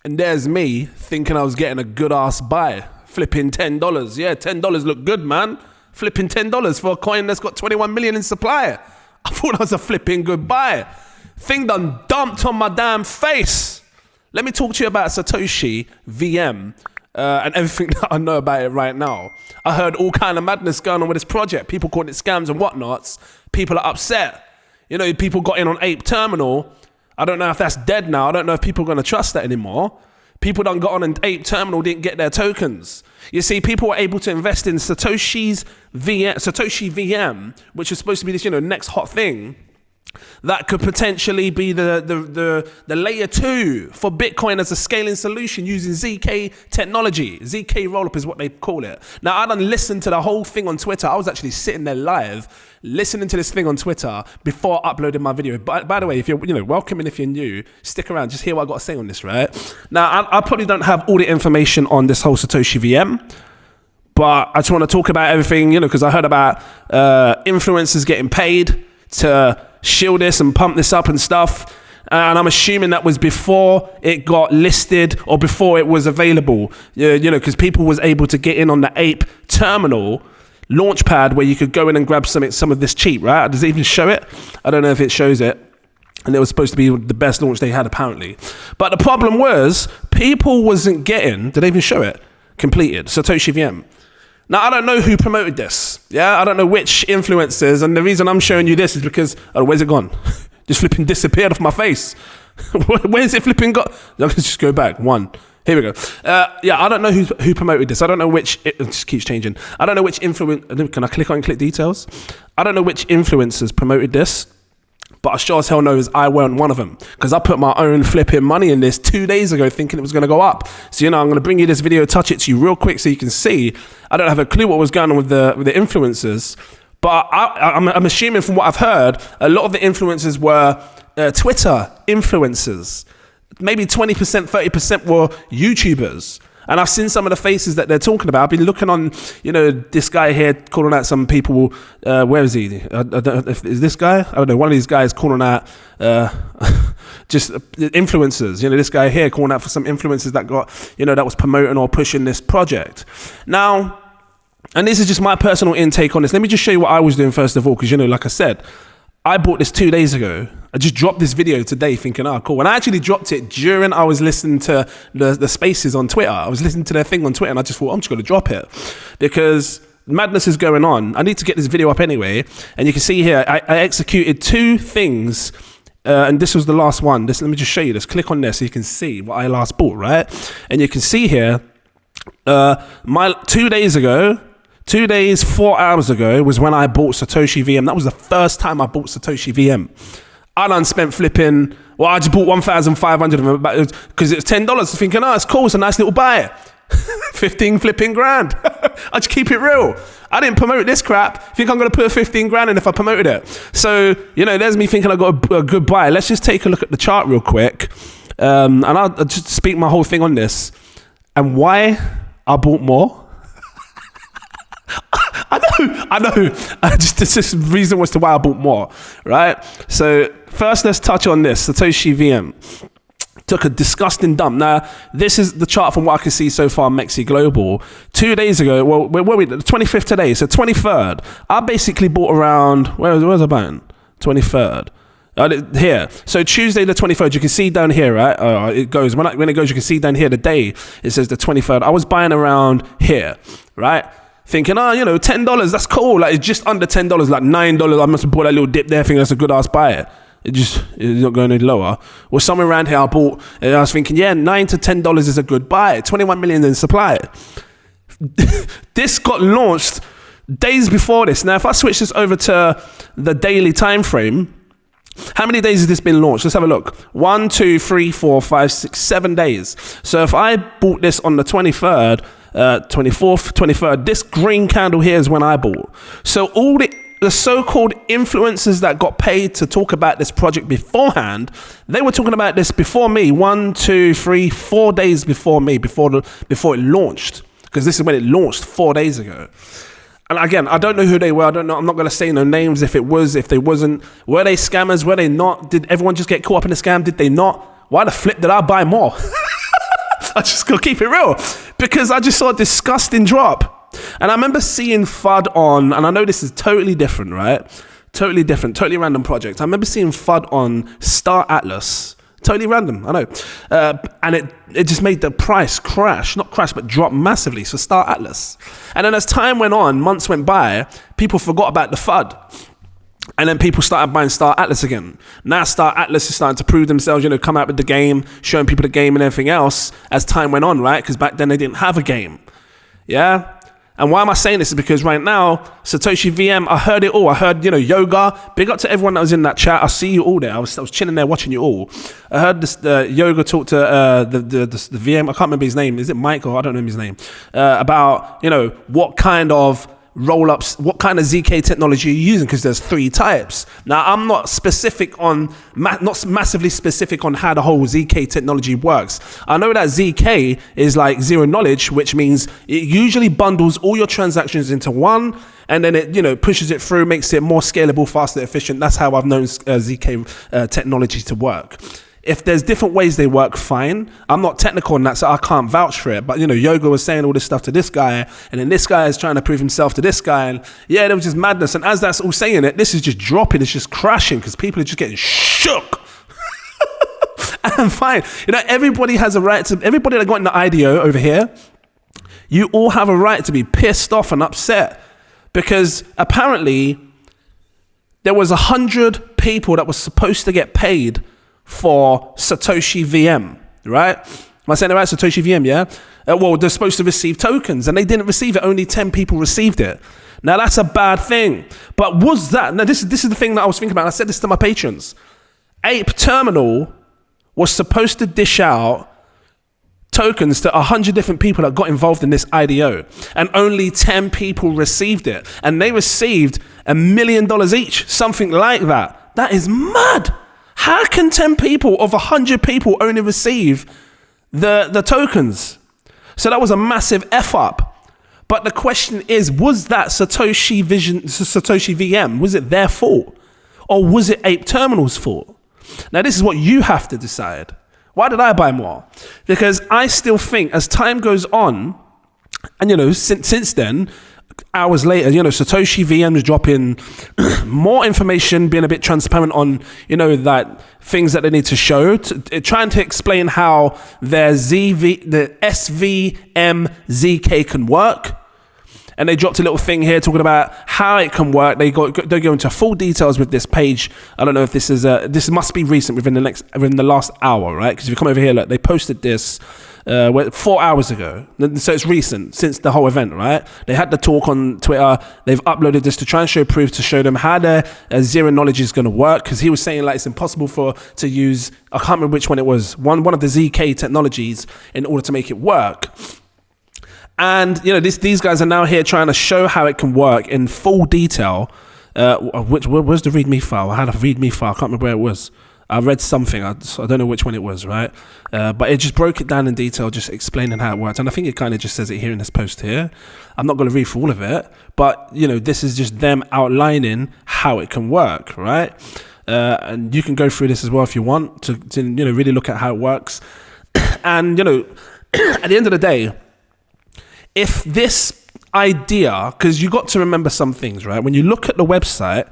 And there's me thinking I was getting a good ass buy. Flipping $10. Yeah, $10 look good, man. Flipping $10 for a coin that's got 21 million in supply. I thought that was a flipping good buy. Thing done dumped on my damn face. Let me talk to you about Satoshi VM and everything that I know about it right now. I heard all kind of madness going on with this project. People calling it scams and whatnots. People are upset. You know, people got in on Ape Terminal. I don't know if that's dead now. I don't know if people are going to trust that anymore. People done got on an Ape Terminal, didn't get their tokens. You see, people were able to invest in Satoshi VM, which is supposed to be this, next hot thing that could potentially be the layer 2 for Bitcoin as a scaling solution using ZK technology. ZK rollup is what they call it. Now, I done listened to the whole thing on Twitter. I was actually sitting there live listening to this thing on Twitter before uploading my video. By the way, if you're welcome, and if you're new, stick around, just hear what I got to say on this, right? Now, I probably don't have all the information on this whole Satoshi VM, but I just want to talk about everything, because I heard about influencers getting paid to shield this and pump this up and stuff. And I'm assuming that was before it got listed or before it was available, because people was able to get in on the Ape Terminal launchpad where you could go in and grab some of this cheap, right? Does it even show it? I don't know if it shows it. And it was supposed to be the best launch they had, apparently. But the problem was, people wasn't getting, did they even show it? Completed, Satoshi VM. Now, I don't know who promoted this. Yeah, I don't know which influencers. And the reason I'm showing you this is because, where's it gone? Just flipping disappeared off my face. Where's it flipping got? Let's just go back. One. Here we go. I don't know who promoted this. I don't know which, it just keeps changing. I don't know which can I click details? I don't know which influencers promoted this. But I sure as hell know is I weren't one of them, because I put my own flipping money in this 2 days ago thinking it was going to go up. So, I'm going to bring you this video, touch it to you real quick so you can see. I don't have a clue what was going on with the influencers, but I'm assuming from what I've heard, a lot of the influencers were Twitter influencers. Maybe 20%, 30% were YouTubers. And I've seen some of the faces that they're talking about. I've been looking on, this guy here calling out some people. Where is he? I don't know is this guy? I don't know. One of these guys calling out just influencers. This guy here calling out for some influencers that got, that was promoting or pushing this project. Now, and this is just my personal intake on this. Let me just show you what I was doing first of all, because, like I said, I bought this 2 days ago. I just dropped this video today thinking, cool. And I actually dropped it during I was listening to the spaces on Twitter. I was listening to their thing on Twitter and I just thought, I'm just going to drop it because madness is going on. I need to get this video up anyway. And you can see here, I executed 2 things. And this was the last one. Let me just show you this. Click on this so you can see what I last bought, right? And you can see here, 2 days ago, 2 days, 4 hours ago was when I bought Satoshi VM. That was the first time I bought Satoshi VM. I done spent flipping, I just bought 1,500 of them because it's $10. Thinking, it's cool, it's a nice little buy. 15 flipping grand. I just keep it real. I didn't promote this crap. Think I'm going to put 15 grand in if I promoted it. So, there's me thinking I got a good buy. Let's just take a look at the chart real quick. And I'll just speak my whole thing on this. And why I bought more. I know. This is the reason as to why I bought more, right? So first, let's touch on this. Satoshi VM took a disgusting dump. Now, this is the chart from what I can see so far, Mexi Global. 2 days ago, where were we? The 25th today, so 23rd. I basically bought around, where's I buying? 23rd. Here. So Tuesday the 23rd, you can see down here, right? It goes, when it goes, you can see down here the day, it says the 23rd. I was buying around here, right? Thinking, $10, that's cool. Like, it's just under $10, like $9. I must have bought that little dip there, thinking that's a good ass buy. It's not going any lower. Well, somewhere around here I bought, and I was thinking, $9 to $10 is a good buy. 21 million in supply. This got launched days before this. Now, if I switch this over to the daily time frame, how many days has this been launched? Let's have a look. 1, 2, 3, 4, 5, 6, 7 days. So if I bought this on the 23rd, 24th, 23rd, this green candle here is when I bought. So all the so-called influencers that got paid to talk about this project beforehand, they were talking about this before me. 1, 2, 3, 4 days before me, before it launched, because this is when it launched 4 days ago. And again, I don't know who they were. I don't know. I'm not going to say no names. If they wasn't, were they scammers? Were they not? Did everyone just get caught up in the scam? Did they not? Why the flip did I buy more? I just gotta keep it real because I just saw a disgusting drop. And I remember seeing FUD on, and I know this is totally different, right? Totally different, totally random project. I remember seeing FUD on Star Atlas. Totally random, I know. And it just made the price crash, not crash, but drop massively. So Star Atlas. And then as time went on, months went by, people forgot about the FUD. And then people started buying Star Atlas again. Now Star Atlas is starting to prove themselves, come out with the game, showing people the game and everything else as time went on, right? Because back then they didn't have a game. Yeah? And why am I saying this? Is because right now, Satoshi VM, I heard it all. I heard, Yoga. Big up to everyone that was in that chat. I see you all there. I was chilling there watching you all. I heard this Yoga talk to the VM. I can't remember his name. Is it Mike or I don't know his name? About, what kind of roll-ups, what kind of ZK technology you're using, because there's 3 types. Now, I'm not specific on, not massively specific on how the whole ZK technology works. I know that ZK is like zero knowledge, which means it usually bundles all your transactions into one, and then it, pushes it through, makes it more scalable, faster, efficient. That's how I've known ZK technology to work. If there's different ways they work, fine. I'm not technical on that, so I can't vouch for it. But, Yoga was saying all this stuff to this guy, and then this guy is trying to prove himself to this guy. And yeah, there was just madness. And as that's all saying it, this is just dropping. It's just crashing because people are just getting shook. And fine. Everybody has a right to, everybody that got in the IDO over here, you all have a right to be pissed off and upset because apparently there was 100 people that were supposed to get paid for Satoshi VM, right? Am I saying it right? Satoshi VM, yeah? Well, they're supposed to receive tokens and they didn't receive it. Only 10 people received it. Now, that's a bad thing. But was that... Now, this is the thing that I was thinking about. I said this to my patrons. Ape Terminal was supposed to dish out tokens to 100 different people that got involved in this IDO. And only 10 people received it. And they received $1 million each. Something like that. That is mad. How can 10 people of 100 people only receive the tokens? So that was a massive F up. But the question is, was that Satoshi VM, was it their fault? Or was it Ape Terminal's fault? Now this is what you have to decide. Why did I buy more? Because I still think as time goes on, and since then, hours later, Satoshi VM is dropping more information, being a bit transparent on, that things that they need to show, trying to explain how the SVM ZK can work. And they dropped a little thing here talking about how it can work. They go into full details with this page. I don't know if this is this must be recent within the last hour, right? Because if you come over here, look, they posted this 4 hours ago. So it's recent since the whole event, right? They had the talk on Twitter. They've uploaded this to try and show proof to show them how their zero knowledge is going to work. Because he was saying like it's impossible to use, I can't remember which one it was, one of the ZK technologies in order to make it work. And these guys are now here trying to show how it can work in full detail. Where's the README file? I had a README file. I can't remember where it was. I read something. I don't know which one it was, right? But it just broke it down in detail, just explaining how it works. And I think it kind of just says it here in this post here. I'm not going to read through all of it, but this is just them outlining how it can work, right? And you can go through this as well if you want to really look at how it works. And at the end of the day, if this idea, because you got to remember some things, right? When you look at the website,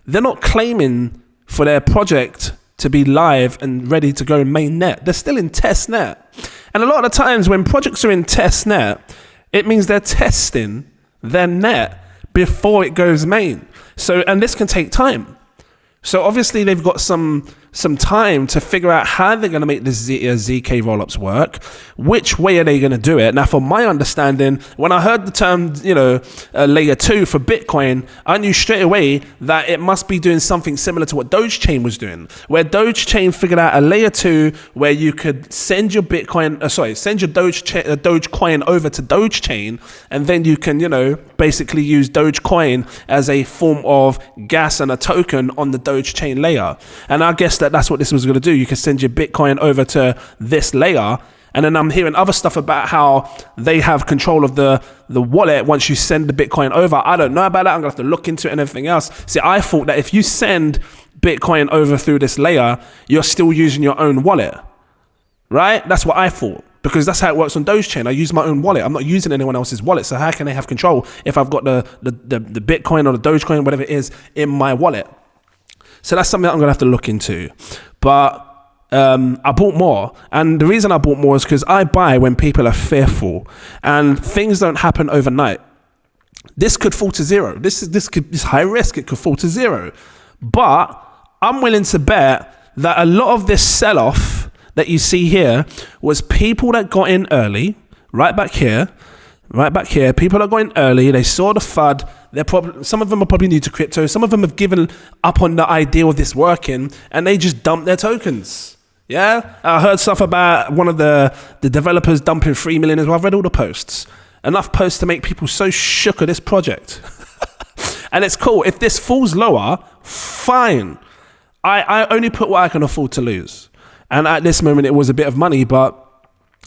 they're not claiming for their project to be live and ready to go in mainnet. They're still in testnet. And a lot of the times when projects are in testnet, it means they're testing their net before it goes main. So, and this can take time. So obviously they've got some time to figure out how they're going to make the ZK rollups work. Which way are they going to do it? Now, from my understanding, when I heard the term, layer 2 for Bitcoin, I knew straight away that it must be doing something similar to what Dogechain was doing, where Dogechain figured out a layer 2 where you could send your send your Dogecoin over to Dogechain, and then you can, basically use Dogecoin as a form of gas and a token on the Dogechain layer. And I guess that's what this was going to do. You can send your Bitcoin over to this layer. And then I'm hearing other stuff about how they have control of the wallet once you send the Bitcoin over. I don't know about that. I'm going to have to look into it and everything else. See, I thought that if you send Bitcoin over through this layer, you're still using your own wallet, right? That's what I thought. because that's how it works on Dogechain. I use my own wallet. I'm not using anyone else's wallet. So how can they have control if I've got the Bitcoin or the Dogecoin, whatever it is, in my wallet? So that's something that I'm going to have to look into. But I bought more. And the reason I bought more is because I buy when people are fearful. And things don't happen overnight. This could fall to zero. This high risk. It could fall to zero. But I'm willing to bet that a lot of this sell-off that you see here was people that got in early, right back here, people that got in early, they saw the FUD, some of them are probably new to crypto, some of them have given up on the idea of this working, and they just dumped their tokens. Yeah? I heard stuff about one of the developers dumping 3 million as well. I've read all the posts. Enough posts to make people so shook of this project. And it's cool. If this falls lower, fine. I only put what I can afford to lose. And at this moment, it was a bit of money, but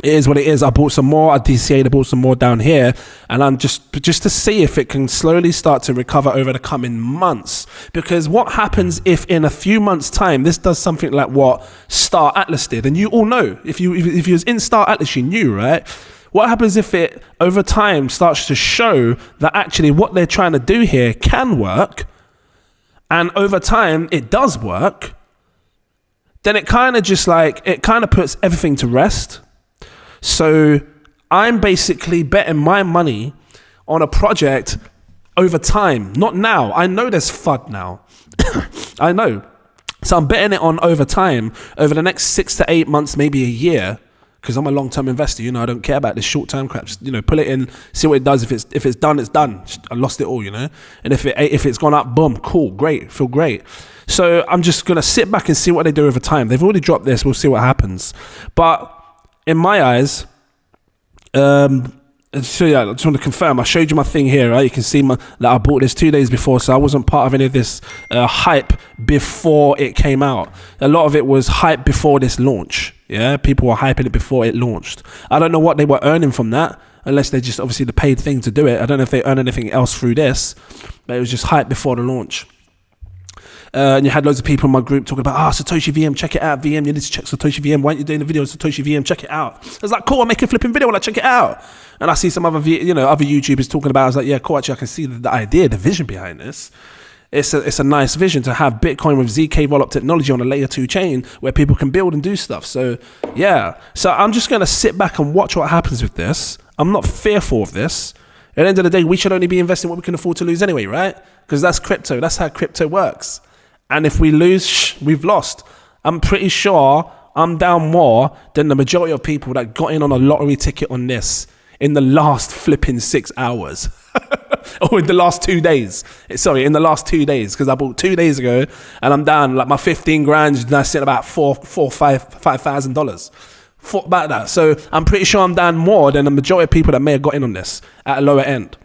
it is what it is. I bought some more. I DCA'd, I bought some more down here. And I'm just to see if it can slowly start to recover over the coming months. Because what happens if in a few months' time, this does something like what Star Atlas did? And you all know, if you was in Star Atlas, you knew, right? What happens if it, over time, starts to show that actually what they're trying to do here can work, and over time it does work? Then it kind of puts everything to rest. So I'm basically betting my money on a project over time, not now. I know there's FUD now. I know. So I'm betting it on over time, over the next 6 to 8 months, maybe a year. Because I'm a long-term investor, I don't care about this short-term crap. Just, pull it in, see what it does. If it's done, it's done. I lost it all, And if it's gone up, boom, cool, great, feel great. So I'm just gonna sit back and see what they do over time. They've already dropped this. We'll see what happens. But in my eyes, so yeah, I just want to confirm. I showed you my thing here, right? You can see that I bought this 2 days before, so I wasn't part of any of this hype before it came out. A lot of it was hype before this launch. Yeah, people were hyping it before it launched. I don't know what they were earning from that, unless they just obviously the paid thing to do it. I don't know if they earn anything else through this, but it was just hype before the launch. And you had loads of people in my group talking about, Satoshi VM, check it out, VM, you need to check Satoshi VM. Why aren't you doing the video on Satoshi VM? Check it out. I was like, cool, I'm making a flipping video, check it out. And I see some other, other YouTubers talking about it. I was like, yeah, cool, actually I can see the idea, the vision behind this. It's a nice vision to have Bitcoin with ZK rollup technology on a layer 2 chain where people can build and do stuff. So yeah, so I'm just going to sit back and watch what happens with this. I'm not fearful of this. At the end of the day, we should only be investing what we can afford to lose anyway, right? Because that's crypto. That's how crypto works. And if we lose, we've lost. I'm pretty sure I'm down more than the majority of people that got in on a lottery ticket on this in the last flipping 6 hours. Or in the last 2 days. Sorry, in the last 2 days. Because I bought 2 days ago and I'm down, like my 15 grand is now sitting about $5,000. About that. So I'm pretty sure I'm down more than the majority of people that may have got in on this at a lower end.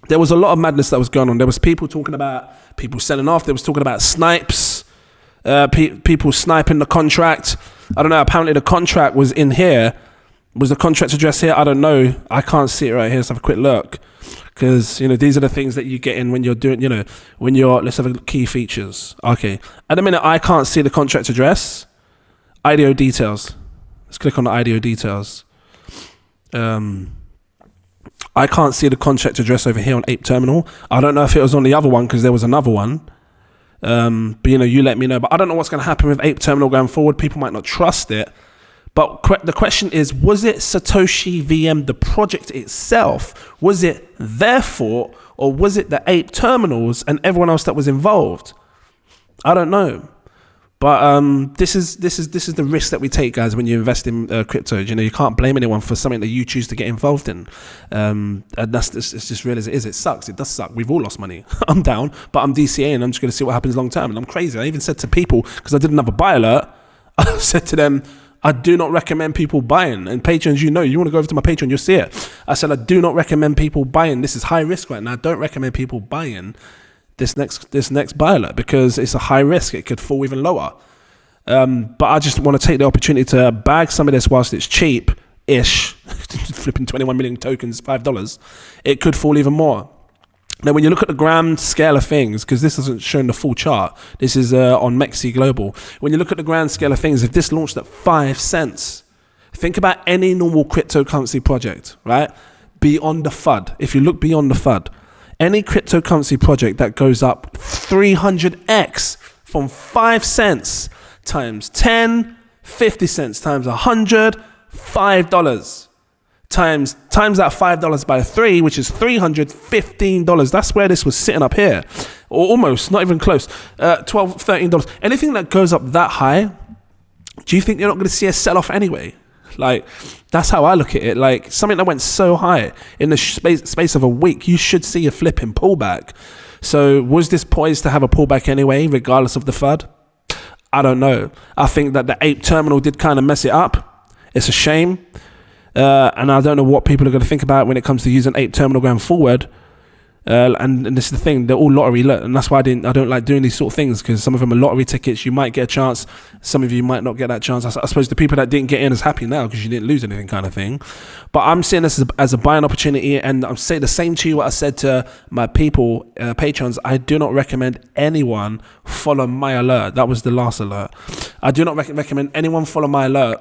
There was a lot of madness that was going on. There was people talking about people selling off. There was talking about snipes, people sniping the contract. I don't know. Apparently the contract was in here. Was the contract address here? I don't know. I can't see it right here. Let's have a quick look. Because, these are the things that you get in when you're doing, let's have a key features. Okay. At the minute, I can't see the contract address. IDO details. Let's click on the IDO details. I can't see the contract address over here on Ape Terminal. I don't know if it was on the other one because there was another one. But you let me know. But I don't know what's going to happen with Ape Terminal going forward. People might not trust it. But the question is, was it Satoshi VM, the project itself? Was it their fault, or was it the Ape Terminals and everyone else that was involved? I don't know. But this is the risk that we take, guys, when you invest in crypto. You can't blame anyone for something that you choose to get involved in. And it's just real as it is. It sucks. It does suck. We've all lost money. I'm down, but I'm DCA and I'm just going to see what happens long term. And I'm crazy. I even said to people, because I did another buy alert, I said to them, I do not recommend people buying. And patrons, you want to go over to my Patreon, you'll see it. I said, I do not recommend people buying. This is high risk right now. I don't recommend people buying this next buy alert because it's a high risk. It could fall even lower. But I just want to take the opportunity to bag some of this whilst it's cheap-ish, flipping 21 million tokens, $5. It could fall even more. Now, when you look at the grand scale of things, because this isn't showing the full chart, this is on Mexi Global. When you look at the grand scale of things, if this launched at 5 cents, Think about any normal cryptocurrency project, right? Beyond the FUD. If you look beyond the FUD, any cryptocurrency project that goes up 300x from 5 cents times 10, 50 cents times 100, $5 times that $5 by 3, which is $315. That's where this was sitting up here, or almost, not even close. $12, $13. Anything that goes up that high, do you think you're not going to see a sell-off anyway? Like, that's how I look at it. Like, something that went so high in the space of a week, you should see a flipping pullback. So was this poised to have a pullback anyway, regardless of the FUD? I don't know. I think that the ape terminal did kind of mess it up. It's a shame. And I don't know what people are going to think about when it comes to using ape terminal going forward. And this is the thing, they're all lottery, and that's why I don't like doing these sort of things, because some of them are lottery tickets. You might get a chance, some of you might not get that chance. I suppose the people that didn't get in is happy now because you didn't lose anything, kind of thing. But I'm seeing this as a buying opportunity, and I'm saying the same to you what I said to my people, patrons. I do not recommend anyone follow my alert. That was the last alert. I do not recommend anyone follow my alert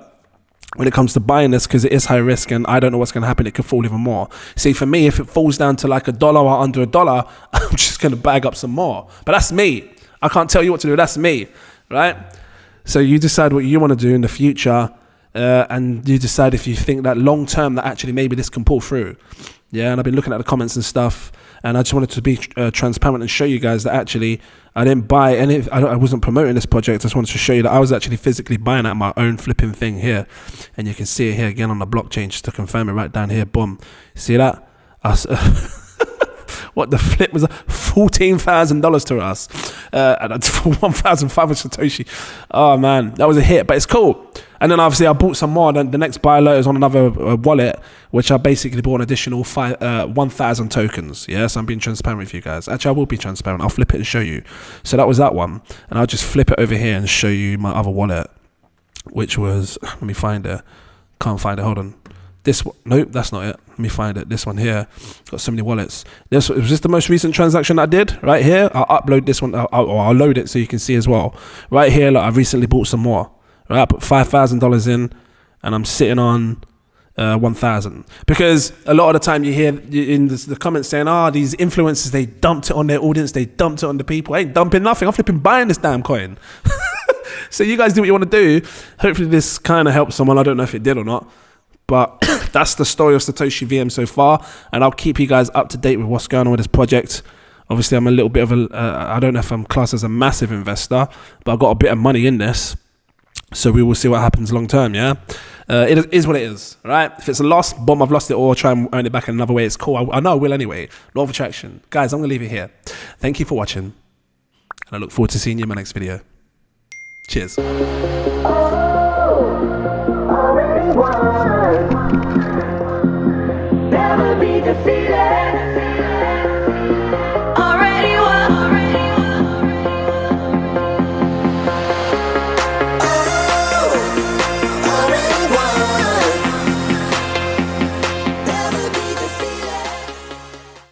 when it comes to buying this, because it is high risk and I don't know what's going to happen. It could fall even more. See, for me, if it falls down to like $1 or under $1, I'm just going to bag up some more. But that's me. I can't tell you what to do. That's me, right? So you decide what you want to do in the future, and you decide if you think that long term that actually maybe this can pull through. Yeah, and I've been looking at the comments and stuff, and I just wanted to be transparent and show you guys that actually I didn't buy any. I wasn't promoting this project. I just wanted to show you that I was actually physically buying at my own flipping thing here, and you can see it here again on the blockchain just to confirm it right down here. Boom, see that? What the flip was $14,000 to us, and that's for 1,500 Satoshi. Oh man, that was a hit, but it's cool. And then obviously I bought some more. Then the next buy alert is on another wallet, which I basically bought an additional 1,000 tokens. Yes, yeah? So I'm being transparent with you guys. Actually, I will be transparent. I'll flip it and show you. So that was that one, and I'll just flip it over here and show you my other wallet, which was, let me find it. Can't find it. Hold on. This one, nope, that's not it. Let me find it. This one here. Got so many wallets. Was this the most recent transaction I did? Right here. I'll upload this one. I'll load it so you can see as well. Right here, look, I recently bought some more. Right, I put $5,000 in, and I'm sitting on 1,000. Because a lot of the time you hear in the comments saying, these influencers, they dumped it on their audience, they dumped it on the people. I ain't dumping nothing. I'm flipping buying this damn coin. So you guys do what you want to do. Hopefully this kind of helps someone. I don't know if it did or not. But that's the story of Satoshi VM so far, and I'll keep you guys up to date with what's going on with this project. Obviously, I'm a little bit of I don't know if I'm classed as a massive investor, but I've got a bit of money in this, so we will see what happens long term, yeah? It is what it is, right? If it's a loss, boom, I've lost it, or try and earn it back in another way. It's cool. I know I will anyway. Law of attraction. Guys, I'm going to leave it here. Thank you for watching, and I look forward to seeing you in my next video. Cheers. Never be defeated.